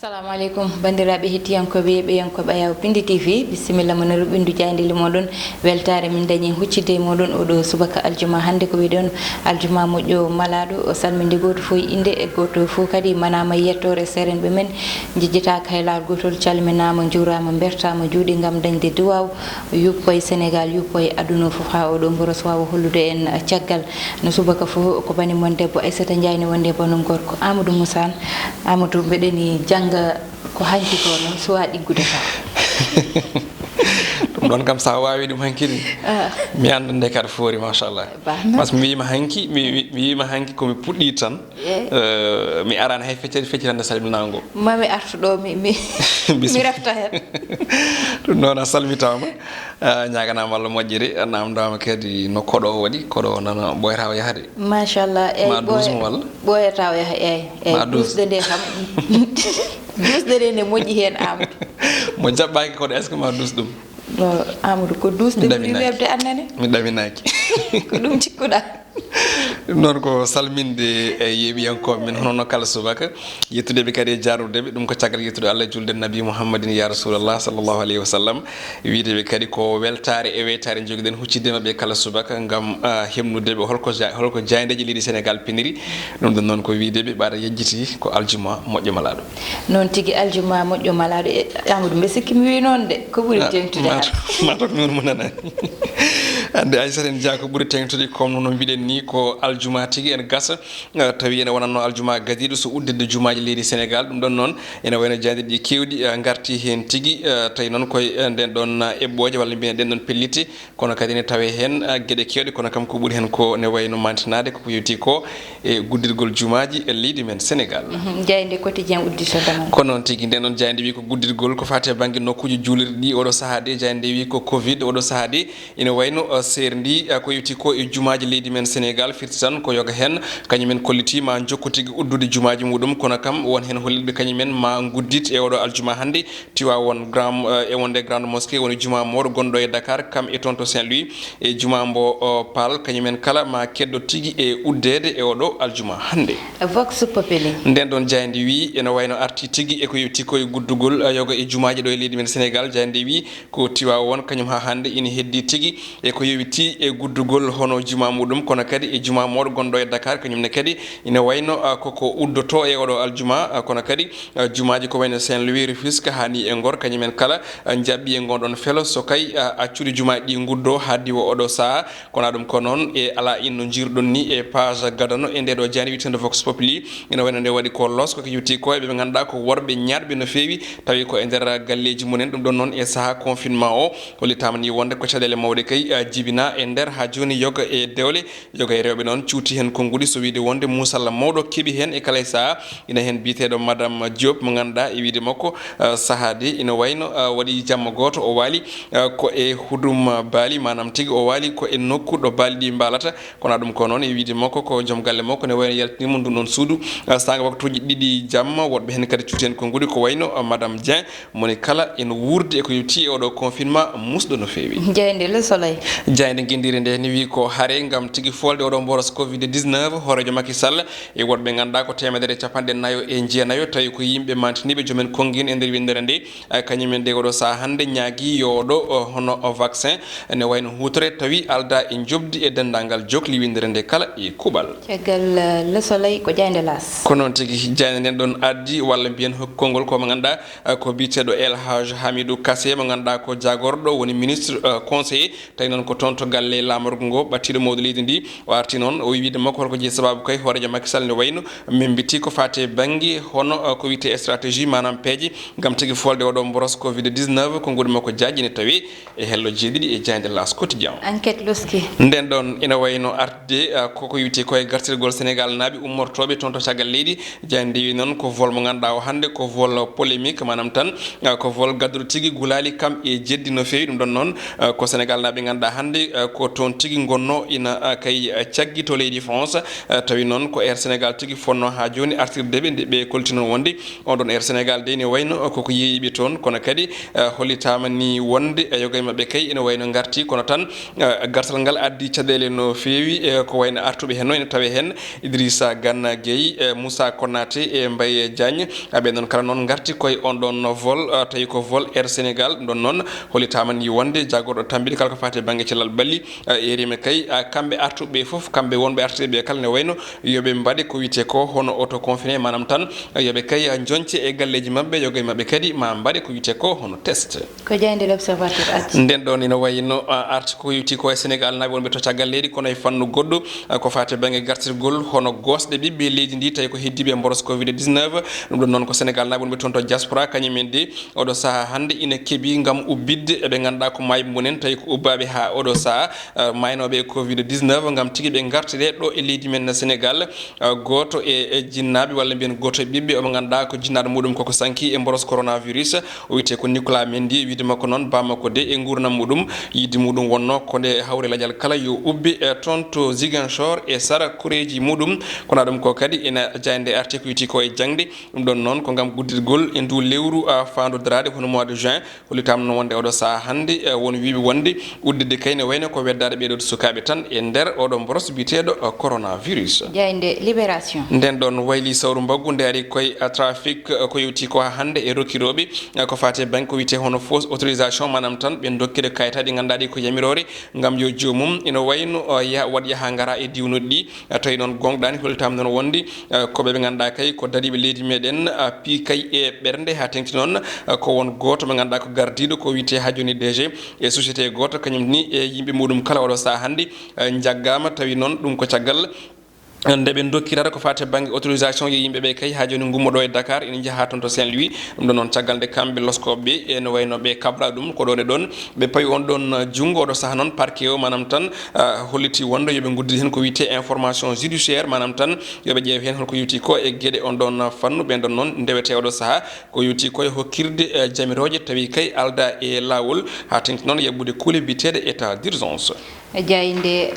Assalamu alaikum bandiraɓe hettiyankoɓe ɓeyankoɓe Ayaw Pindi TV bisimilla mono ruɓindu jayndeli moɗon weltare min dañi huccidde moɗon oɗo subaka aljuma hande ko wiɗon aljuma moƴƴo malaɗo o salminde goto fof inde e goto fof kadi manama yettore serenɓe men jejjitaka haylar gotol calminama jurama bertama juuɗe gam dañde duwaw yuppoye Sénégal yuppoye aduna fof ha oɗo goros wawa hollude en caggal no subaka fof ko bani mon debbo Aissata Ndiaye wonde bonum gorko Amadou Moussa Amadou mbeɗeni jangga ko hanki ko non suwa ɗiggude fa ɗum ɗon kam sa wawi ɗum hankidi mi anda nde kadi foori machallah par ce que mi wima hanki komi puɗɗi tan mi arani hay feccitande salminago mami artu ɗo mi refta hen ɗum noon a salmitama ñaganama Allah moƴƴiri namdama kadi no koɗo waɗi koɗo nana ɓoyata yahde machallah ma dusmo walla ɓoyata o yaha eyyi dusde nde kam dusde nde nde moƴƴi hen Amadou mo jaɓɓaki koɗo est ce que ma dus ɗum Amadou ko dusde ɓuri webde annene mi ɗaminaki ko ɗum cikkuɗa ɗum noon ko salminde e yeeɓiyankoɓe men hono kala subaka yettudeɓe kadi e jarnudeɓe ɗum ko caggal yettude Allah julde nabi Muhammadin ya rasulallah sallllahu alayhi wa sallam wideɓe kadi ko weltare e weytare joguiɗen huccidde mabɓe kala subaka gam hemnudeɓe holko jaydeji leydi Sénégal piniri ɗum ɗon noon ko wideɓe ɓaɗa yejjiti ko aljuma moƴƴo malaɗo noon tigui aljuma moƴƴo malaɗo Amadou mbe sikki mi wi noon de ko ɓuuri tengtude matok min mo nanani ande Aissata en Dia ko ɓuuri tengtude comme no mbiɗen ni ko aljuma tigui en gasa tawi ene wonanno aljuma gadiɗo so uddide jumaji leydi Sénégal ɗum ɗon noon ene wayno jayde ɗi kewɗi garti hen tigui tawi noon koye nden ɗon eɓɓoje walla mbiyen ɗen ɗon pelliti kono kadi ne tawe hen gueɗe kewɗe kono kam ko ɓuuri hen ko ne wayno mantinade koko yewti ko e guddirgol jumaji e leydi men Sénégal jayde quotidien udditodama kono noon tigui nden ɗon jayde wi ko guddirgol ko fate banggue nokkuji juulirɗi ɗi oɗo saaha de jayde wi ko Covid oɗo saaha de ene wayno serdi ko yewti ko e jumaji leydi men Sénégal firti tan ko yoga hen kañumen kollitima jokku tigui uddude jumaji muɗum kono kam won hen holliɓe kañumen ma guddit e oɗo aljuma hande tiwa won e wonde grande mosquée woni juma mawɗo gonɗo e Dakar kam e toon to Saint-Louis e juma mbo Pal kañumen kala ma keddo tigui e uddede e oɗo aljuma hande Vox Populi nden ɗon jayde wi ene wayno arti tigui e ko yewti koye guddugol yoga e jumaji ɗo e leydi men Sénégal jayde wi ko tiwa won kañum ha hande ina heddi tigui e ko yewti e guddugol hono juma muɗum kono kadi e juma mawɗo gonɗo e Dakar kañumne kadi ina wayno koko uddoto e oɗo aljuma kono kadi jumaji ko wayno Saint-Louis Rufisque hani e Ngor kañumen kala jabɓi e gonɗon felo so kay accude jumaji ɗi guddo haddi o oɗo saaha kono ɗum ko noon e ala in no jirɗon ni e page gadano e nde ɗo jani witende Vox Populi ina wayno nde waɗi ko los koko yewti ko eɓe ganduɗa ko worɓe ñaɗɓe no fewi tawi ko e nder galleji mumen ɗum ɗon noon e saaha confinement o hollitama ni wonde ko caɗele mawɗe kay jibina e nder ha joni yoga e dewle yoga e rewɓe noon cuuti hen konngudi so wiide wonde musalla mawɗo keeɓi hen e kala e saaha ina hen biteɗo madame Diop mo ganduɗa e wiide makko sahade ina wayno waɗi jamma goto o waali ko e hudum baali manam tigui o waali ko e nokku ɗo baali ɗi mbalata kono ɗum ko noon e wiide makko ko joom galle makko ne wayno yaltinimo ndun ɗon suudu sanga waktuji ɗiɗi jamma woɗɓe hen kadi cuuti hen konngudi ko wayno madame Dieng moni kala ene wurde e ko yewti e oɗo confinement musɗo no fewi jayde Le Soleil jayde guindiri nde ni wi ko haare gam tigui folde oɗo mboros Covid 19 horejo Macky Sall e woɗɓe ganduɗa ko 150 e jeenayo tawi ko yimɓe mantiniɓe joomen konguin e nder windere nde kañumen nde oɗo saaha hande ñaagui yoɗo hono vaccin ne wayno hutore tawi alda e jobdi e dendagal jokli windere nde kala e kuuɓal caggal Le Soleil ko jayde Las ko noon tigui jayde nden ɗon addi walla mbiyen hokkongol ko mo ganduɗa ko biteɗo El Hadj Hamidou Kassé mo ganduɗa ko jagorɗo woni ministre conseiller tawi noon ko toon to galle lamorgo ngo ɓattiɗo mawɗo leydi ndi o arti noon o wiide makko holko jeeyi sababu kay horejo Macky Sall ne wayno membiti ko fate banggue hono ko wiyete stratégie manam peeje gam tigui folde oɗo mboros Covid 19 ko guɗi makko jaji ne tawi e hello jeeɗiɗi e jayde Las quotidien enquête loski nden ɗon ina wayno arde koko wiyete koye gartirgol Sénégal naaɓe ummortoɓe toon to caggal leydi jayde ndewi noon ko vol mo ganduɗa o hande ko vol polémique manam tan ko vol gadduɗo tigui gulali kam e jeddi no fewi ɗum ɗon noon ko Sénégal naaɓe ganduɗa hande ko toon on tigi gonno ina kay ciaggi to leydi France tawi non ko Air Sénégal tigi fonno ha joni artirde be koltino wonde on don Air Sénégal de ne wayno koko yeyiɓe toon kono kadi hollitama ni wonde yogay mabɓe kay ina wayno garti kono tan gartal ngal addi caɗele no feewi ko wayno artuɓe hen no ene tawe hen Idrissa Gana Gueye Moussa Konaté e Mbaye Diagne aɓe non kala noon garti koye on ɗon vol tawi ko vol Air Sénégal ɗon noon hollitama ni wonde jagorɗo tambide kala ko fati banggue cellal balli erima kay kamɓe artuɓe foof kamɓe wonɓe artuɓe kala ne wayno yoɓe mbaɗe ko wiyete ko hono auto confiné manam tan yoɓe kay jonce e galleji mabɓe yogay mabɓe kadi ma mbaɗe ko wiyete ko hono test ko jeyde l'observateur arti nden ɗon ina wayno arti ko wiyeti ko e Sénégal naɓe wonɓe to caggal leydi kono e fannu goɗɗo ko fati banggue gartirgol hono gosɗe ɓiɓɓe leydi ndi tawi ko heddiɓe mboros covid 19 ɗum ɗon noon ko Sénégal naɓe wonɓe toon to diaspora kañumen de oɗo saaha hande ina keeɓi gam ubbidde eɓe ganduɗa ko mayɓe munen tawi ko ubbaɓe ha oɗo saaha maynoɓe e covid 19 gam tigui ɓe gartire ɗo e leydi men Sénégal goto e jinnaɓe walla mbiyen goto e ɓiɓɓe oɓe ganduɗa ko jinnaɗo muɗum koko sanki e mboros coronavirus o wiyete ko Nicolas Mendy wiide makko noon bammakko de e gurdam muɗum yidde muɗum wonno ko nde hawre ladial kala yo ubbi toon to Ziguinchor e Sara kureji muɗum kono ɗum ko kadi ina jayde arti ko wiyeti ko e jangde ɗum ɗon noon ko gam guddirgol e ndu lewru fandodirade kono mois de juin hollitama no wonde oɗo saaha hande won wiɓe wonde uddide kayne wayno ko weddade ɓeɗo sukaɓe tan e nder oɗo mboros biteɗo coronavirus jayde libération nden ɗon wayli sawru mbaggu nde ari koye trafic ko yewti ko hande e rokkiroɓe ko fate banque ko wiyete hono fausse autorisation manam tan ɓe dokkide kayitaji gandaɗi ko yamirore gam yo jomum ina wayno waɗ yaha gara e diwnoɗi ɗi tawi noon gonɗani hollitama noon wonde koɓe ɓe ganduɗa kay ko dariɓe leydi meɗen pi kay e ɓernde ha tengti noon ko won goto ɓe ganduɗa ko gardiɗo ko wiyete ha joni DG e société goto kañum ni e yimɓe muɗum kala oɗo saaha hande jaggama tawi noon ɗum ko caggal nde ɓe dokkirata ko fate banggue autorisation yo yimɓeɓe kay ha joni gummoɗo e Dakar ina jaaha toon to Saint-Louis ɗum ɗon noon caggal nde kamɓe loskoɓeɓe ene wayno ɓe kabla ɗum ko ɗon e ɗon ɓe pawi on ɗon junggo oɗo saaha noon parquet o manam tan holliti wonde yooɓe guddidi hen ko wiyete information judiciaire manam tan yooɓe ƴeew hen holko yewti ko e gueɗe on ɗon fannu ɓen ɗon noon ndewete oɗo saaha ko yewti ko e hokkirde jamiroje tawi kay alda e lawol ha tengti noon yebbude kuule biteɗe état d'urgence jayde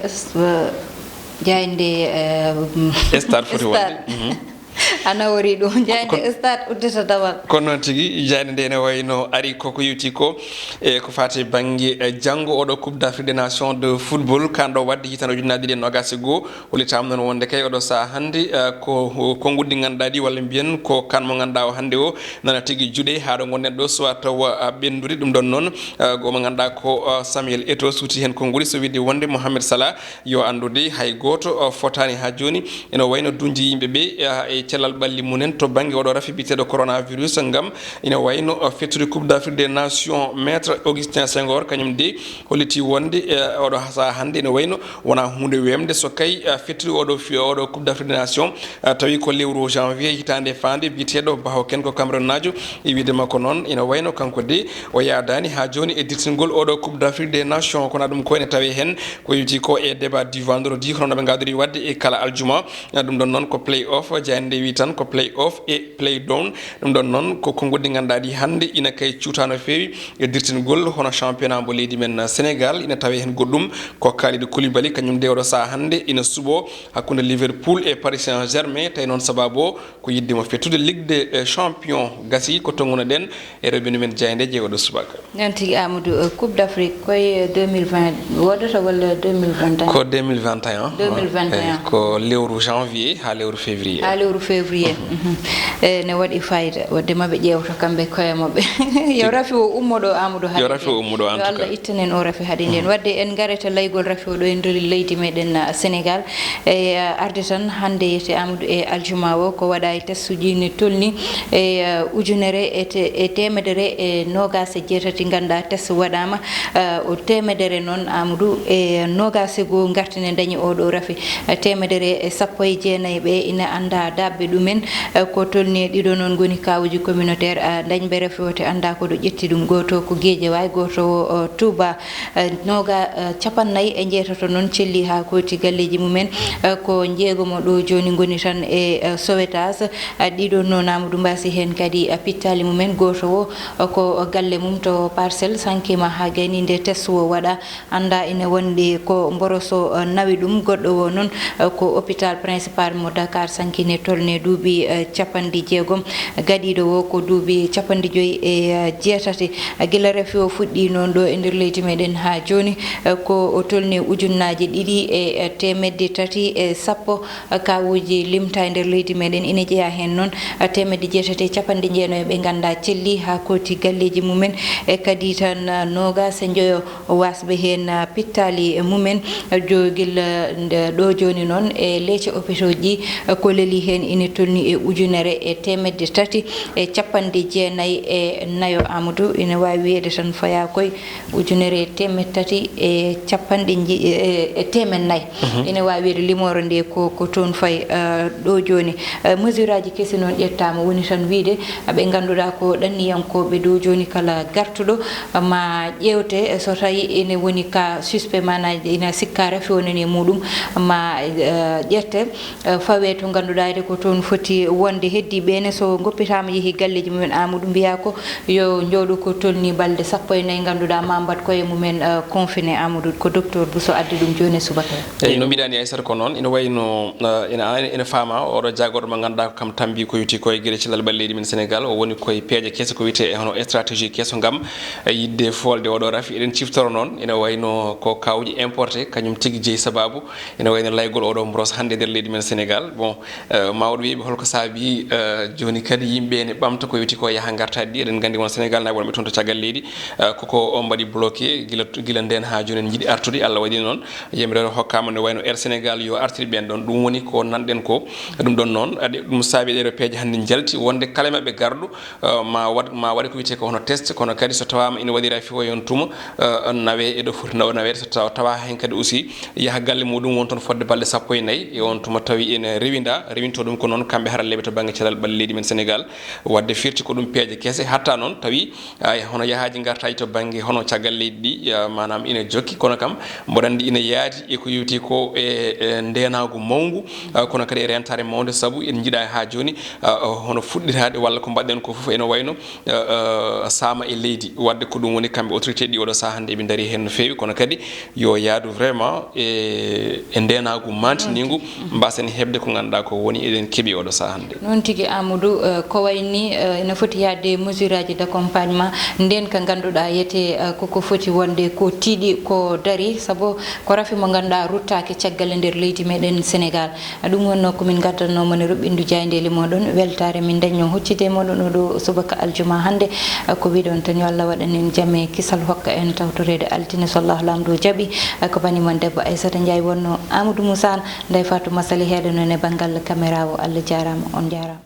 stade foti wonde ana wori ɗum jayde stade uddita dawal kono noon tigui jayde nde ne wayno ari koko yewti ko e ko fati banggue janggo oɗo coupe d'Afrique des nations de football kanɗo wadde hitande ujunnaje ɗiɗi nogas e goho hollitama noon wonde kay oɗo saaha hande ko guddi ganduɗa ɗi walla mbiyen ko kan mo ganduɗa o hande o nana tigui juuɗe haɗo gonɗen ɗo soit tawa ɓendude ɗum ɗon noon omo ganduɗa ko Samuel Eto'o suuti hen konnguli so widde wonde Mohamed Salah yo andude hay goto fotani ha joni ene wayno dunji yimɓeɓe e cellal balli munen to banggue oɗo rafi biteɗo coronavirus gam ina wayno fettude coupe d'Afrique des nations maître Augustin Senghor kañum de holliti wonde oɗo saaha hande ene wayno wona hunde wemde so kay fettude oɗo coupe d'Afrique des nations tawi ko lewru janvier hitande fande biteɗo Baho Ken ko Cameroun najo e wiide makko noon ina wayno kanko de o yadani ha joni e dirtingol oɗo coupe d'Afrique des nations kono ɗum ko ene tawi hen ko yewti ko e débat du vendredi hono ɓe gadori wadde e kala aljuma ɗum ɗon noon ko play off jayande wi tan ko play off e play down ɗum ɗon noon ko konngudi ganduɗa ɗi hande ina kay cuuta no fewi e dirtingol hono championnat mo leydi men Sénégal ina tawi hen goɗɗum ko Kalidou Koulibaly kañum de oɗo saaha hande ina suuɓo hakkude Liverpool e Paris Saint-Germain tawi noon sababu o ko yiddima fettude Ligue des champions gasi ko tonguno ɗen e roɓinu men jayde jeegoɗo subaka non tigui Amadou coupe d'Afrique koye 2020 wodata walla 2021 ko 2021 2021 ko lewru janvier ha lewru février ne waɗi fayida wadde maɓe ƴewta kamɓe koye mabɓe yo rafi o ummoɗo Amadou yo rafi o ummoɗo en tout cas Allah ittanen o rafi haade nden wadde en gareta laygol rafi o ɗo e nder leydi meɗen Sénégal e arde tan hande yete Amadou e aljuma o ko waɗa e test uji ne tolni e ujunere e temedere e nogas e jeetati ganduɗa test waɗama o temedere noon Amadou e nogas e goo gartine dañi oɗo rafi temedere e sappo e jeenayyi ɓe ina anda dabɓe heɓaɓe ɗumen ko tolni ɗiɗo noon goni kawuji communautaire dañɓe refewote anda ko ɗo ƴetti ɗum goto ko Guédiawaye goto Touba noga capannayyi e jeetato noon celli ha koti galleji mumen ko jeegomo ɗo joni goni tan e Sowétas ɗiɗo noon Amadou Mbasi hen kadi pittali mumen goto o ko galle mum to Parcelles sankima ha gayni nde test o waɗa anda ina wonde ko Mboroso nawi ɗum goɗɗo o noon ko hôpital principal mo Dakar sankine tolne duuɓi capanɗe jeegom gaɗiɗo o ko duuɓi capanɗe joyyi e jeetati guila refi o fuɗɗi noon ɗo e nder leydi meɗen ha joni ko tolni ujunnaje ɗiɗi e temedde tati e sappo kawuji limta e nder leydi meɗen ina jeeya hen noon temedde jeetati capanɗe jeenoyi ɓe ganda celli ha koti galleji mumen e kadi tan nogas e joyo wasɓe hen pittali mumen guila ɗo joni noon e leece hôpitaux ji ko leeli hen ina tolni e ujunere e temedde tati e capanɗe jeenayyi e nayo Amadou ina wawi wiyede tan faya koye ujunere e temedde tati e capanɗe e temen nayyi ina wawi wiyede limore nde ko toon fayi ɗo joni mesure aji kesi noon ƴettama woni tan wiide ɓe ganduɗa ko ɗanniyankoɓe dow joni kala gartuɗo ma ƴewte so tawi ene woni ka suspect mana ina sikka refi wonani e muɗum ma ƴette fawe to ganduɗa ede ko toon foti wonde heddiɓene so goppitama yeehi galleji mumen Amadou mbiya ko yo jooɗo ko tolni balɗe 14 ganduɗa ma mbat koye mumen confiné Amadou ko docteur Bousso addi ɗum joni e subaka eyyi no mbiɗani Aissata ko noon ina wayno ina faama oɗo jagorɗo mo ganduɗa ko kam tambi ko yiti koye gueɗe cellal ɓalleji men Sénégal o woni koye peeje kesso ko wiyete hono stratégie kesso gam yidde folde oɗo rafi eɗen ciftoro noon ina wayno ko kawji importé kañum tigui jeeyi sababu ina wayno laygol oɗo Mbrosso hande nder leydi men Sénégal bon mawɗo wiɓe holko saabi joni kadi yimɓe ne ɓamta ko witi ko yaaha gartade ɗi eɗen gandi won Sénégal naɓe wonɓe toon to caggal leydi koko mbaɗi bloqué guila nden ha joni en jiiɗi artude Allah waɗi noon yimɓe hokkama ne wayno Air Sénégal yo artiri ɓen ɗon ɗum woni ko nanɗen ko ɗum ɗon noon ɗum saabi ɗeɗo peeje hande jalti wonde kala maɓe garɗo ma waɗe ko wiyete ko hono test kono kadi so tawama ina waɗira fi o yon tuma nawe eɗo foti nawede so tawa hen kadi aussi yaaha galle muɗum won toon fodde balɗe 14 e on tuma tawi ene rewinto ɗum ko noon kamɓe haralleɓe to banggue cellal ɓalle leydi men Sénégal wadde firti ko ɗum peeje kese hatta noon tawi hono yahaji gartaji to banggue hono caggal leydi ɗi manam ina jokki kono kam mboɗo andi ina yaadi eko yewti ko e ndenagu mawgu kono kadi e rentare mawde saabu en jiiɗa ha joni hono fuɗɗitade walla ko mbaɗɗen ko foof ene wayno sama e leydi wadde ko ɗum woni kamɓe autorité ɗi oɗo saaha hande eɓe daari hen no fewi kono kadi yo yaadu vraiment e ndenagu mantinigu mbasen hebde ko ganduɗa ko woni eɗen keeɓi oɗo saaha hande noon tigui Amadou ko wayni ene foti yadde mesure aji d' accompagnement nden ka ganduɗa yete koko foti wonde ko tiiɗi ko daari saabu ko rafi mo ganduɗa ruttake caggal e nder leydi meɗen Sénégal ɗum wonno komin gaddannomo ne ruɓɓindu jayndeli moɗon weltare min dañno hoccide moɗon oɗo subaka aljuma hande ko wiɗon tan yo Allah waɗanen jaame kisal hokka en tawtorede altine so Allah lamdo jaaɓi ko banimon debbo Aissata Ndiaye wonno Amadou Moussa Ndeye Fatou Massaly heɗonon e banggal caméra o Allah jarama on jarama